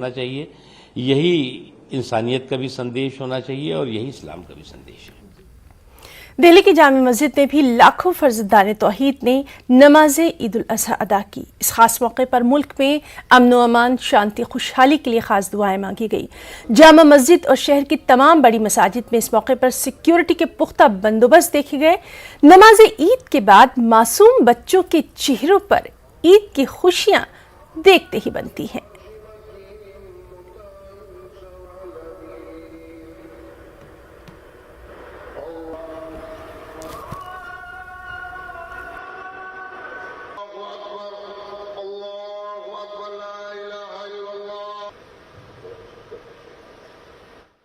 ہونا چاہیے. یہی انسانیت کا بھی سندیش ہونا چاہیے اور یہی اسلام کا بھی سندیش ہے. دہلی کی جامع مسجد میں بھی لاکھوں فرزندان توحید نے نماز عید الاضحیٰ ادا کی. اس خاص موقع پر ملک میں امن و امان، شانتی، خوشحالی کے لیے خاص دعائیں مانگی گئی. جامع مسجد اور شہر کی تمام بڑی مساجد میں اس موقع پر سیکیورٹی کے پختہ بندوبست دیکھے گئے. نماز عید کے بعد معصوم بچوں کے چہروں پر عید کی خوشیاں دیکھتے ہی بنتی ہیں.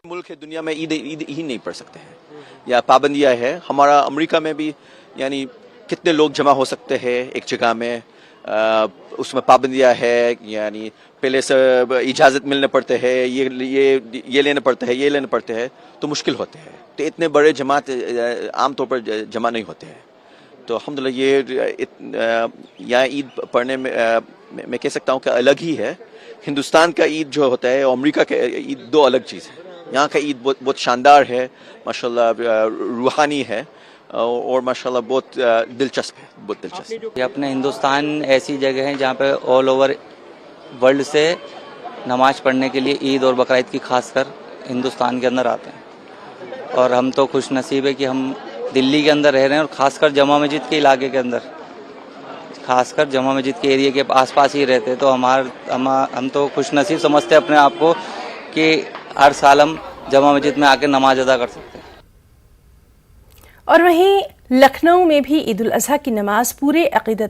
ملک ہے دنیا میں عید ہی نہیں پڑھ سکتے ہیں یا پابندیاں ہے. ہمارا امریکہ میں بھی یعنی کتنے لوگ جمع ہو سکتے ہیں ایک جگہ میں، اس میں پابندیاں ہے. یعنی پہلے سے اجازت ملنے پڑتے ہیں، یہ لینے پڑتے ہیں، یہ لینے پڑتے ہیں، تو مشکل ہوتے ہیں. تو اتنے بڑے جماعت عام طور پر جمع نہیں ہوتے ہیں. تو الحمدللہ یہ یہاں عید پڑھنے میں کہہ سکتا ہوں کہ الگ ہی ہے. ہندوستان کا عید جو ہوتا ہے اور امریکہ کا عید دو الگ چیز ہے. یہاں کا عید بہت شاندار ہے ماشاءاللہ، روحانی ہے اور ماشاءاللہ بہت دلچسپ ہے، بہت دلچسپ. یہ اپنے ہندوستان ایسی جگہ ہیں جہاں پہ آل اوور ورلڈ سے نماز پڑھنے کے لیے عید اور بقرعید کی خاص کر ہندوستان کے اندر آتے ہیں. اور ہم تو خوش نصیب ہے کہ ہم دلی کے اندر رہ رہے ہیں اور خاص کر جامع مسجد کے علاقے کے اندر، خاص کر جامع مسجد کے ایریے کے آس پاس ہی رہتے. تو ہم تو خوش نصیب سمجھتے ہیں اپنے آپ کو کہ ہر سال ہم جامع مسجد میں آ کے نماز ادا کر سکتے ہیں. اور وہیں لکھنؤ میں بھی عید الاضحیٰ کی نماز پورے عقیدت